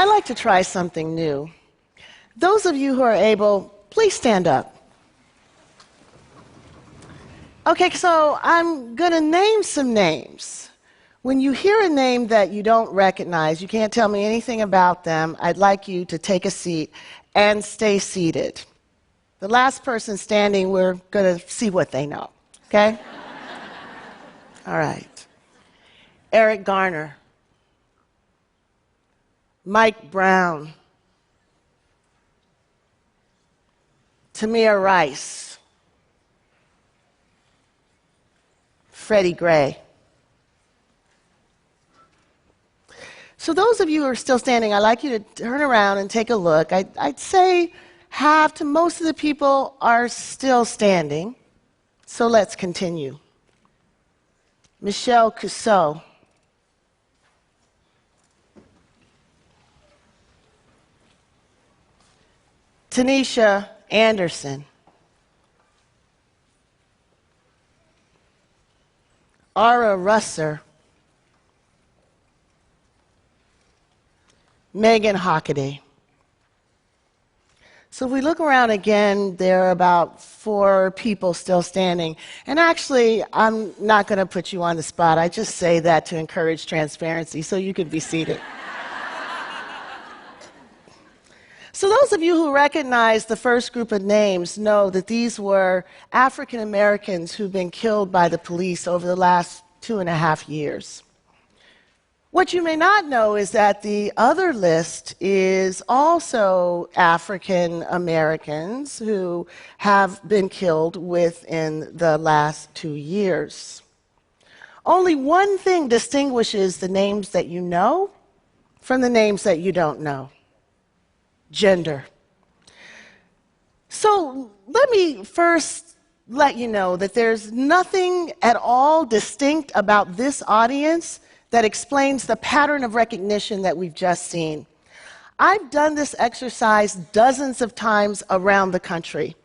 I'd like to try something new. Those of you who are able, please stand up. Okay, so I'm going to name some names. When you hear a name that you don't recognize, you can't tell me anything about them, I'd like you to take a seat and stay seated. The last person standing, we're going to see what they know, okay? All right. Eric Garner. Mike Brown. Tamir Rice. Freddie Gray. So those of you who are still standing, I'd like you to turn around and take a look. I'd say half to most of the people are still standing. So let's continue. Michelle Cusseau. Tanisha Anderson. Ara Russer. Megan Hockaday. So if we look around again, there are about 4 people still standing. And actually, I'm not going to put you on the spot. I just say that to encourage transparency, so you could be seated. So those of you who recognize the first group of names know that these were African Americans who've been killed by the police over the last 2.5 years. What you may not know is that the other list is also African Americans who have been killed within the last 2 years. Only one thing distinguishes the names that you know from the names that you don't know: gender. So let me first let you know that there's nothing at all distinct about this audience that explains the pattern of recognition that we've just seen. I've done this exercise dozens of times around the country.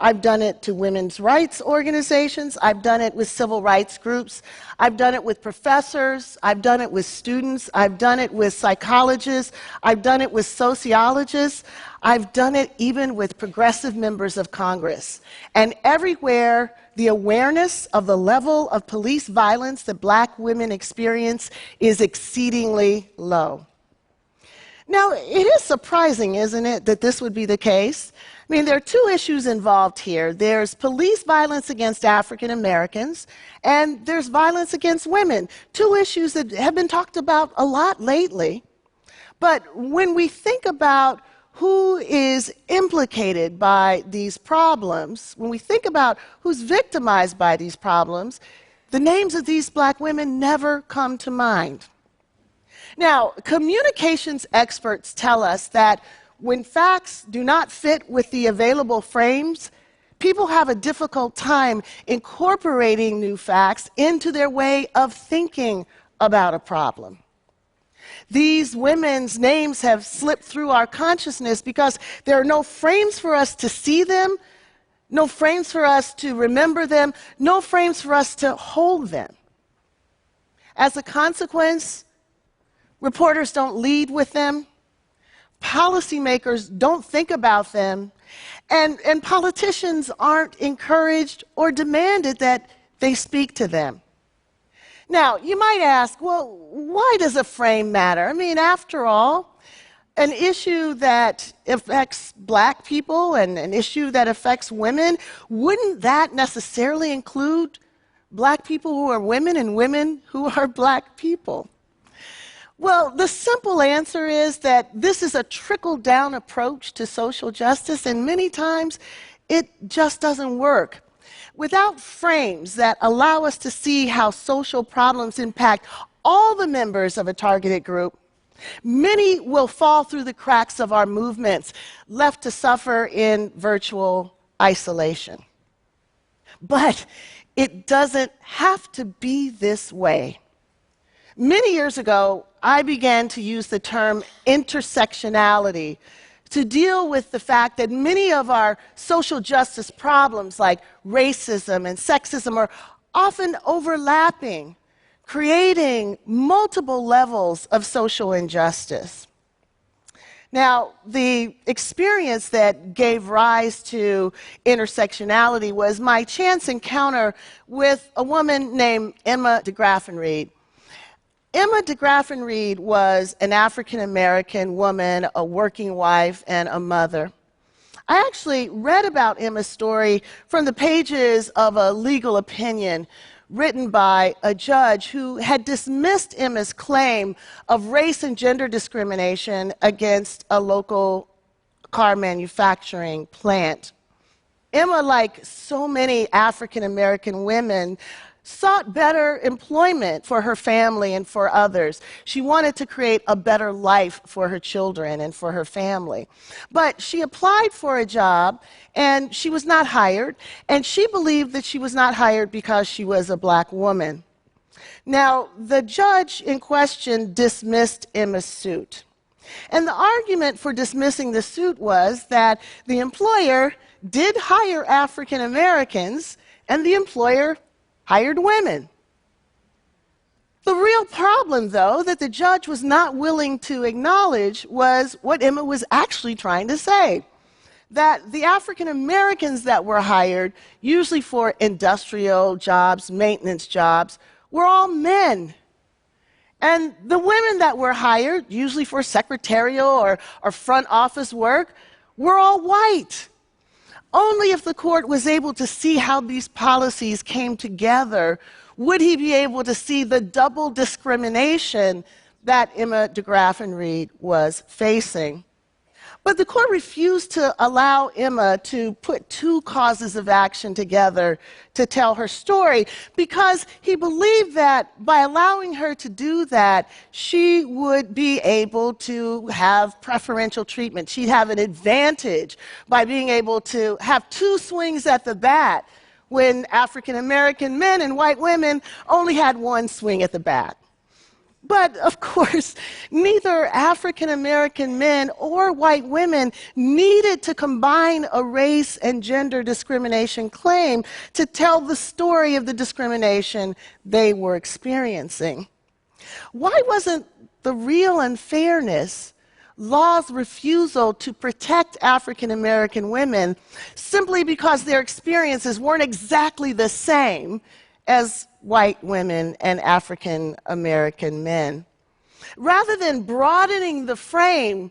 I've done it to women's rights organizations. I've done it with civil rights groups. I've done it with professors. I've done it with students. I've done it with psychologists. I've done it with sociologists. I've done it even with progressive members of Congress. And everywhere, the awareness of the level of police violence that Black women experience is exceedingly low. Now, it is surprising, isn't it, that this would be the case? I mean, there are 2 issues involved here. There's police violence against African Americans, and there's violence against women. 2 issues that have been talked about a lot lately. But when we think about who is implicated by these problems, when we think about who's victimized by these problems, the names of these Black women never come to mind. Now, communications experts tell us that when facts do not fit with the available frames, people have a difficult time incorporating new facts into their way of thinking about a problem. These women's names have slipped through our consciousness because there are no frames for us to see them, no frames for us to remember them, no frames for us to hold them. As a consequence, reporters don't lead with them, policymakers don't think about them, and politicians aren't encouraged or demanded that they speak to them. Now, you might ask, well, why does a frame matter? I mean, after all, an issue that affects Black people and an issue that affects women, wouldn't that necessarily include Black people who are women and women who are Black people? Well, the simple answer is that this is a trickle-down approach to social justice, and many times it just doesn't work. Without frames that allow us to see how social problems impact all the members of a targeted group, many will fall through the cracks of our movements, left to suffer in virtual isolation. But it doesn't have to be this way. Many years ago, I began to use the term intersectionality to deal with the fact that many of our social justice problems, like racism and sexism, are often overlapping, creating multiple levels of social injustice. Now, the experience that gave rise to intersectionality was my chance encounter with a woman named Emma de Graffenried. Emma de Graffenried was an African-American woman, a working wife, and a mother. I actually read about Emma's story from the pages of a legal opinion written by a judge who had dismissed Emma's claim of race and gender discrimination against a local car manufacturing plant. Emma, like so many African American women, sought better employment for her family and for others. She wanted to create a better life for her children and for her family. But she applied for a job, and she was not hired, and she believed that she was not hired because she was a black woman. Now, the judge in question dismissed Emma's suit. And the argument for dismissing the suit was that the employer did hire African Americans, and the employer hired women. The real problem, though, that the judge was not willing to acknowledge was what Emma was actually trying to say. That the African Americans that were hired, usually for industrial jobs, maintenance jobs, were all men. And the women that were hired, usually for secretarial or front office work, were all white. Only if the court was able to see how these policies came together would he be able to see the double discrimination that Emma de Graffenried was facing. But the court refused to allow Emma to put two causes of action together to tell her story because he believed that by allowing her to do that, she would be able to have preferential treatment. She'd have an advantage by being able to have two swings at the bat when African American men and white women only had one swing at the bat. But, of course, neither African American men or white women needed to combine a race and gender discrimination claim to tell the story of the discrimination they were experiencing. Why wasn't the real unfairness law's refusal to protect African American women simply because their experiences weren't exactly the same as white women and African American men? Rather than broadening the frame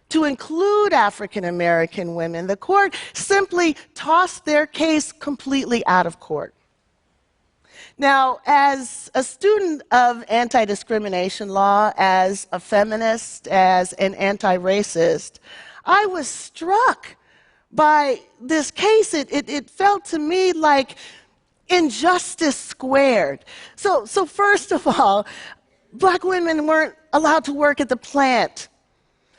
to include African American women, the court simply tossed their case completely out of court. Now, as a student of anti-discrimination law, as a feminist, as an anti-racist, I was struck by this case. It felt to me like injustice squared. So first of all, black women weren't allowed to work at the plant.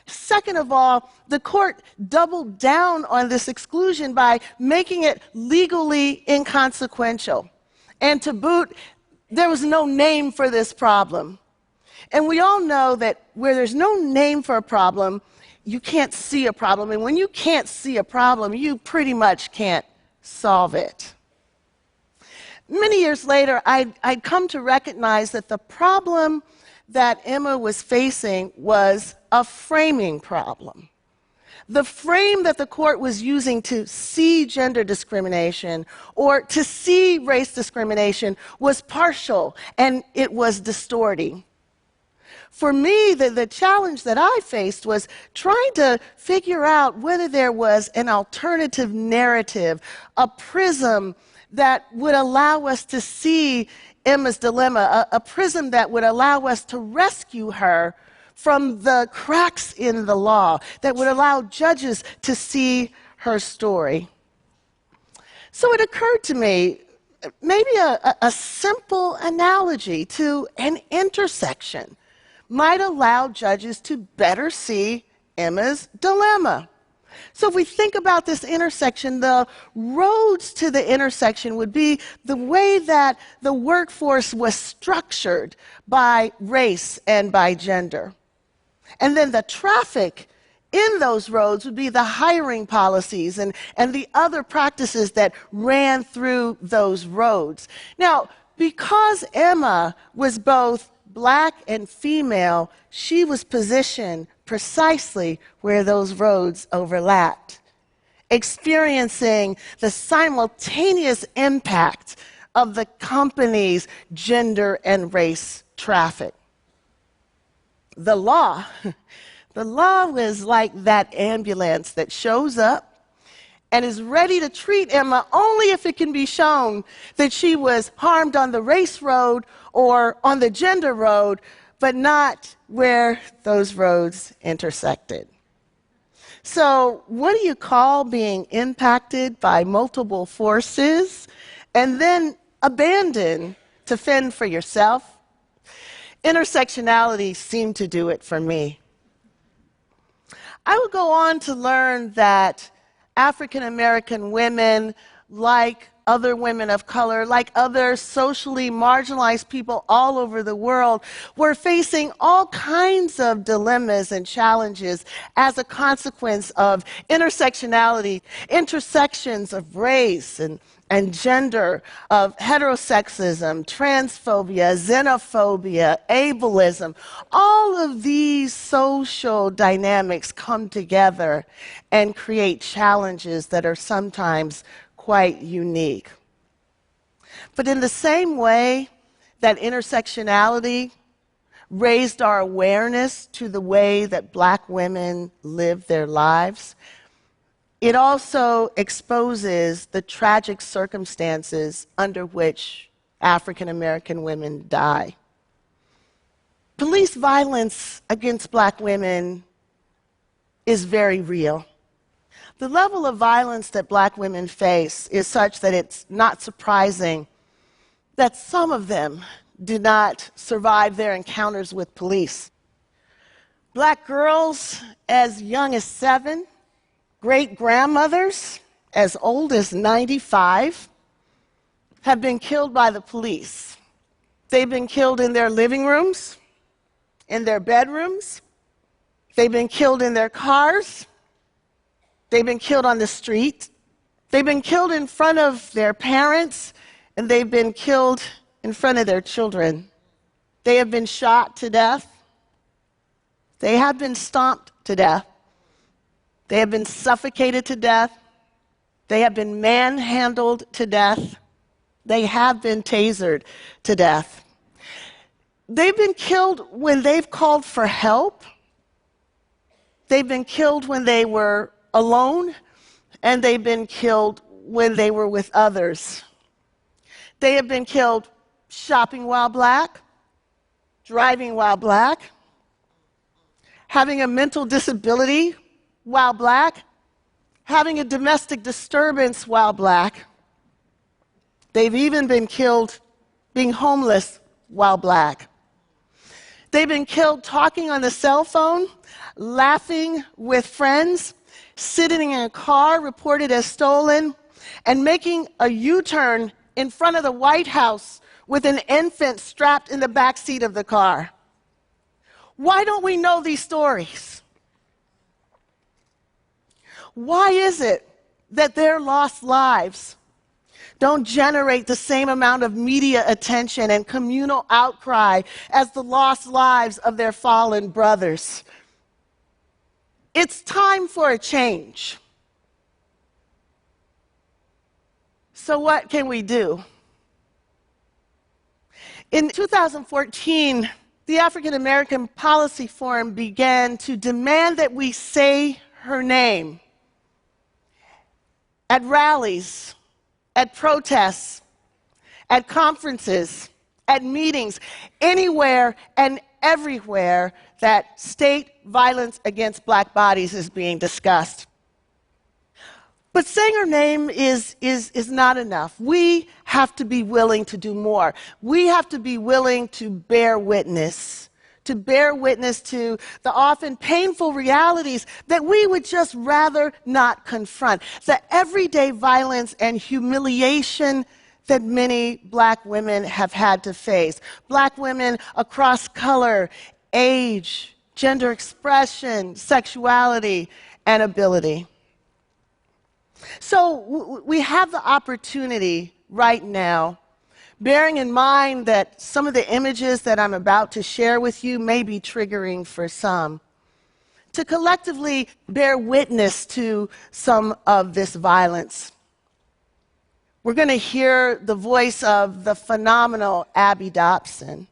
Second of all, the court doubled down on this exclusion by making it legally inconsequential. And to boot, there was no name for this problem. And we all know that where there's no name for a problem, you can't see a problem. And when you can't see a problem, you pretty much can't solve it. Many years later, I'd come to recognize that the problem that Emma was facing was a framing problem. The frame that the court was using to see gender discrimination or to see race discrimination was partial, and it was distorting. For me, the challenge that I faced was trying to figure out whether there was an alternative narrative, a prism that would allow us to see Emma's dilemma, a prism that would allow us to rescue her from the cracks in the law, that would allow judges to see her story. So it occurred to me, maybe a simple analogy to an intersection might allow judges to better see Emma's dilemma. So if we think about this intersection, the roads to the intersection would be the way that the workforce was structured by race and by gender. And then the traffic in those roads would be the hiring policies and the other practices that ran through those roads. Now, because Emma was both black and female, she was positioned precisely where those roads overlapped, experiencing the simultaneous impact of the company's gender and race traffic. The law was like that ambulance that shows up and is ready to treat Emma only if it can be shown that she was harmed on the race road or on the gender road, but not where those roads intersected. So, what do you call being impacted by multiple forces and then abandoned to fend for yourself? Intersectionality seemed to do it for me. I would go on to learn that African American women, like other women of color, like other socially marginalized people all over the world, were facing all kinds of dilemmas and challenges as a consequence of intersectionality, intersections of race and gender, of heterosexism, transphobia, xenophobia, ableism. All of these social dynamics come together and create challenges that are sometimes quite unique. But in the same way that intersectionality raised our awareness to the way that Black women live their lives, it also exposes the tragic circumstances under which African American women die. Police violence against Black women is very real. The level of violence that Black women face is such that it's not surprising that some of them do not survive their encounters with police. Black girls as young as 7, great-grandmothers as old as 95 have been killed by the police. They've been killed in their living rooms, in their bedrooms. They've been killed in their cars. They've been killed on the street. They've been killed in front of their parents, and they've been killed in front of their children. They have been shot to death. They have been stomped to death. They have been suffocated to death. They have been manhandled to death. They have been tasered to death. They've been killed when they've called for help. They've been killed when they were alone, and they've been killed when they were with others. They have been killed shopping while Black, driving while Black, having a mental disability while Black, having a domestic disturbance while Black. They've even been killed being homeless while Black. They've been killed talking on the cell phone, laughing with friends, sitting in a car reported as stolen, and making a U-turn in front of the White House with an infant strapped in the back seat of the car. Why don't we know these stories? Why is it that their lost lives don't generate the same amount of media attention and communal outcry as the lost lives of their fallen brothers? It's time for a change. So what can we do? In 2014, the African American Policy Forum began to demand that we say her name at rallies, at protests, at conferences, at meetings, anywhere and everywhere that state violence against Black bodies is being discussed. But saying her name is not enough. We have to be willing to do more. We have to be willing to bear witness to the often painful realities that we would just rather not confront. The everyday violence and humiliation that many Black women have had to face. Black women across color, age, gender expression, sexuality, and ability. So we have the opportunity right now, bearing in mind that some of the images that I'm about to share with you may be triggering for some, to collectively bear witness to some of this violence. We're going to hear the voice of the phenomenal Abby Dobson.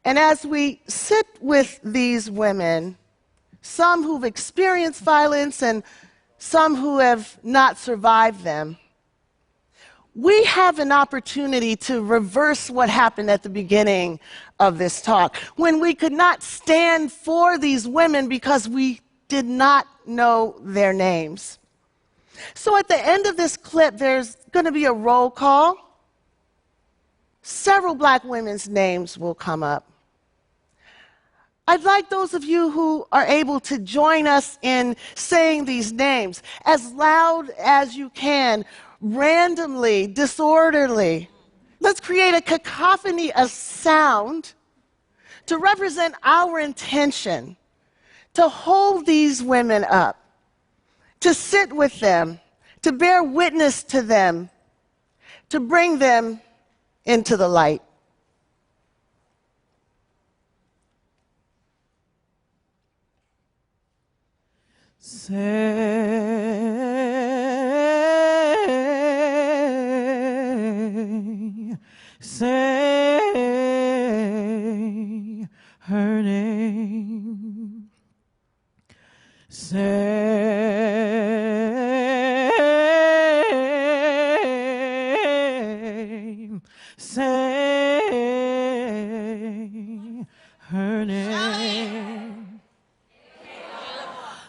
And as we sit with these women, some who've experienced violence and some who have not survived them, we have an opportunity to reverse what happened at the beginning of this talk, when we could not stand for these women because we did not know their names. So at the end of this clip, there's going to be a roll call. Several Black women's names will come up. I'd like those of you who are able to join us in saying these names as loud as you can, randomly, disorderly. Let's create a cacophony of sound to represent our intention to hold these women up, to sit with them, to bear witness to them, to bring them into the light. Say her name. Say her name.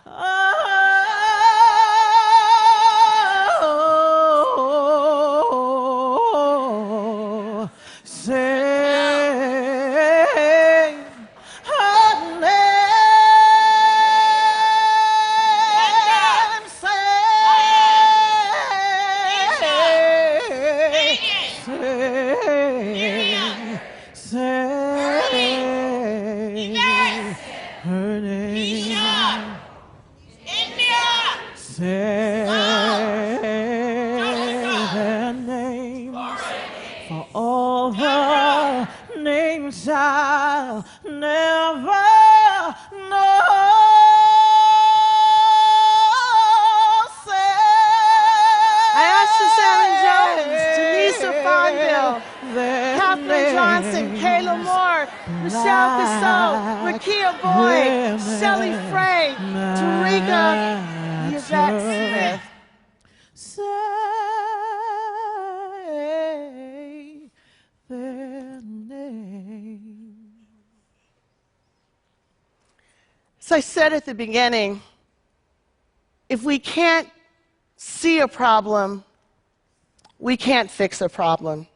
Oh, say her name. Say her name. Say their names, for all the names I'll never know. I asked Sharon Jones, Denise Fonville, Catherine Johnson, Kayla Moore, Michelle Cassell, Rakia Boyd, Shelley Frey, Tarika Yvette Smith. Say their name. As I said at the beginning, if we can't see a problem, we can't fix a problem.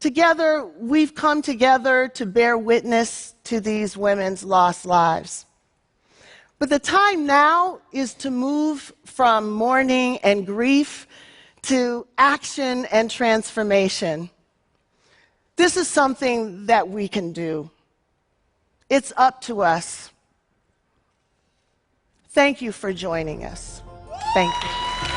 Together, we've come together to bear witness to these women's lost lives. But the time now is to move from mourning and grief to action and transformation. This is something that we can do. It's up to us. Thank you for joining us. Thank you.